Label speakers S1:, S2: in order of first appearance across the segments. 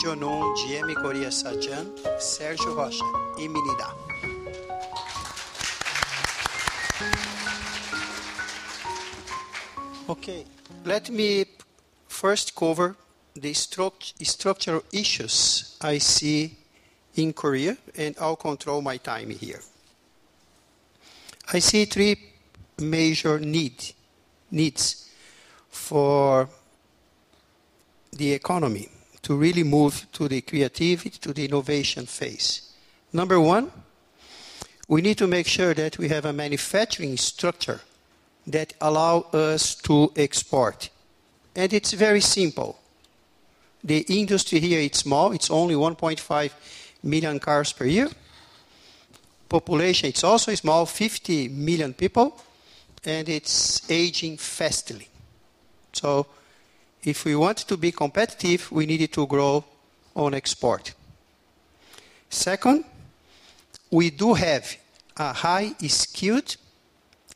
S1: Jonun, GM Korea Sajan, Sérgio Rocha e Minida. Okay, let me first cover the structural issues I see in Korea, and I'll control my time here. I see three major needs for the economy to really move to the creativity, to the innovation phase. Number one, we need to make sure that we have a manufacturing structure that allow us to export. And it's very simple. The industry here is small. It's only 1.5 million cars per year. Population, it's also small, 50 million people, and it's aging fastly. So if we want to be competitive, we need to grow on export. Second, we do have a high skilled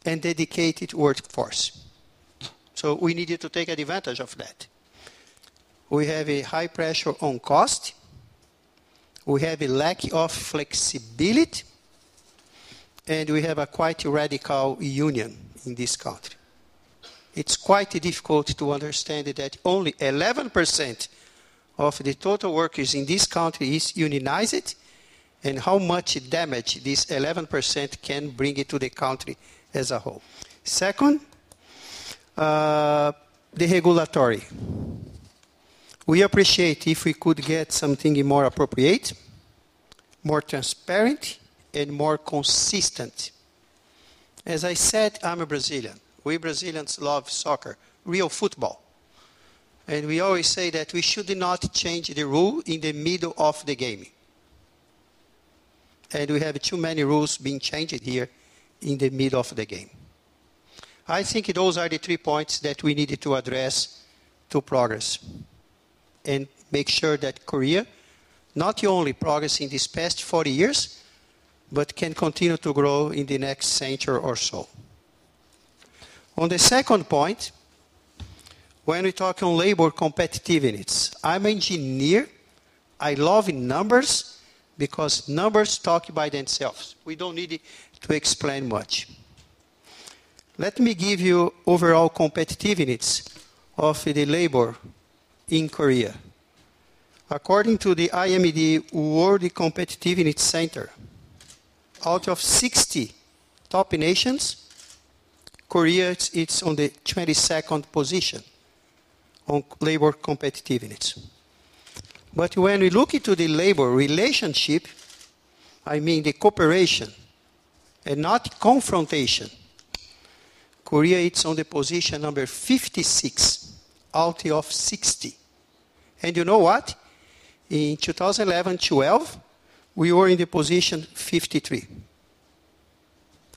S1: and dedicated workforce. So we needed to take advantage of that. We have a high pressure on cost. We have a lack of flexibility. And we have a quite radical union in this country. It's quite difficult to understand that only 11% of the total workers in this country is unionized, and how much damage this 11% can bring to the country as a whole. Second, the regulatory. We appreciate if we could get something more appropriate, more transparent, and more consistent. As I said, I'm a Brazilian. We Brazilians love soccer, real football. And we always say that we should not change the rule in the middle of the game. And we have too many rules being changed here in the middle of the game. I think those are the 3 points that we needed to address to progress and make sure that Korea not only progress in these past 40 years, but can continue to grow in the next century or so. On the second point, when we talk on labor competitiveness, I'm an engineer. I love numbers because numbers talk by themselves. We don't need to explain much. Let me give you overall competitiveness of the labor in Korea. According to the IMD World Competitiveness Center, out of 60 top nations, Korea is on the 22nd position on labor competitiveness. But when we look into the labor relationship, I mean the cooperation and not confrontation, Korea is on the position number 56 out of 60. And you know what? In 2011-12, we were in the position 53.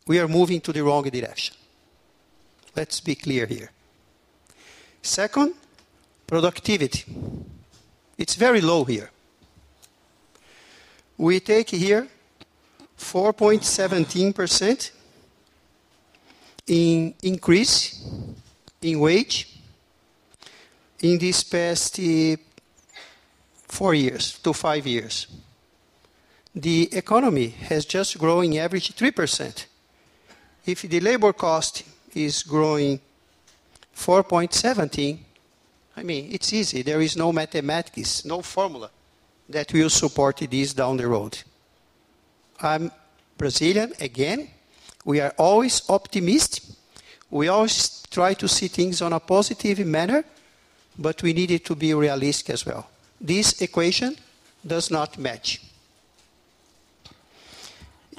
S1: We are moving to the wrong direction. Let's be clear here. Second, productivity. It's very low here. We take here 4.17% in increase in wage in these past 4 years to 5 years. The economy has just grown average 3%. If the labor cost is growing 4.17, I mean, it's easy. There is no mathematics, no formula that will support this down the road. I'm Brazilian, again. We are always optimistic. We always try to see things on a positive manner, but we need it to be realistic as well. This equation does not match.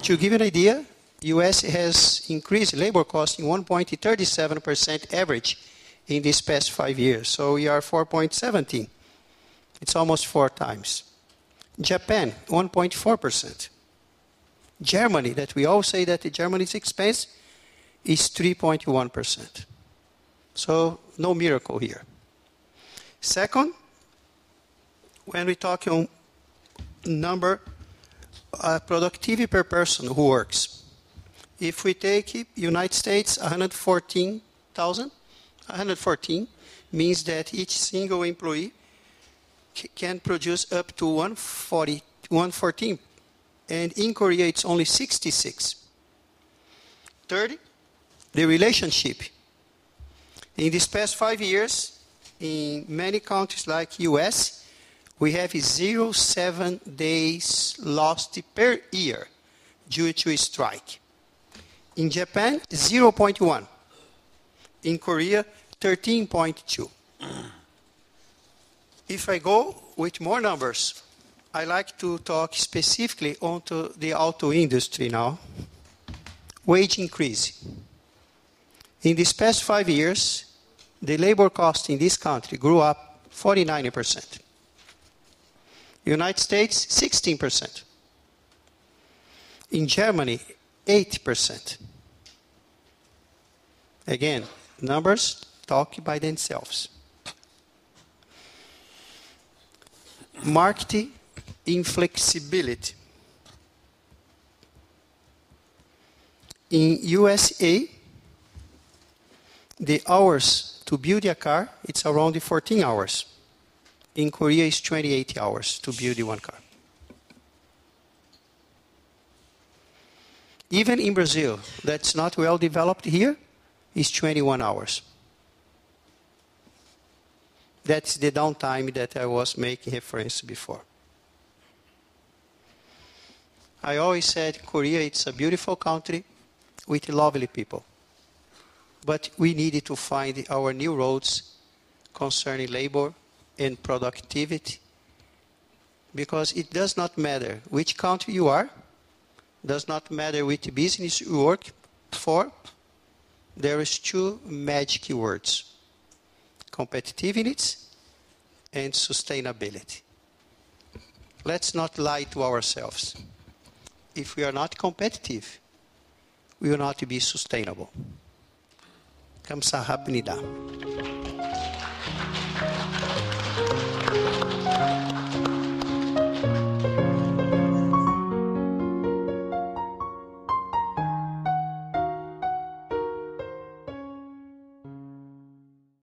S1: To give you an idea, U.S. has increased labor cost in 1.37% average in these past 5 years. So we are 4.17. It's almost 4 times. Japan, 1.4%. Germany, that we all say that Germany's expense, is 3.1%. So no miracle here. Second, when we talk on number productivity per person who works, if we take United States, 114,000, 114 means that each single employee can produce up to 114, and in Korea it's only 66. Third, the relationship. In these past 5 years, in many countries like US, we have 0.7 days lost per year due to a strike. In Japan, 0.1. In Korea, 13.2. If I go with more numbers, I like to talk specifically onto the auto industry now. Wage increase. In these past 5 years, the labor cost in this country grew up 49%. United States, 16%. In Germany, 8%. Again, numbers talk by themselves. Market inflexibility. In USA, the hours to build a car, it's around 14 hours. In Korea, it's 28 hours to build one car. Even in Brazil, that's not well developed here, it's 21 hours. That's the downtime that I was making reference before. I always said Korea, it's a beautiful country with lovely people. But we needed to find our new roads concerning labor and productivity, because it does not matter which country you are, does not matter which business you work for, there is two magic words: competitiveness and sustainability. Let's not lie to ourselves. If we are not competitive, we will not be sustainable. 감사합니다.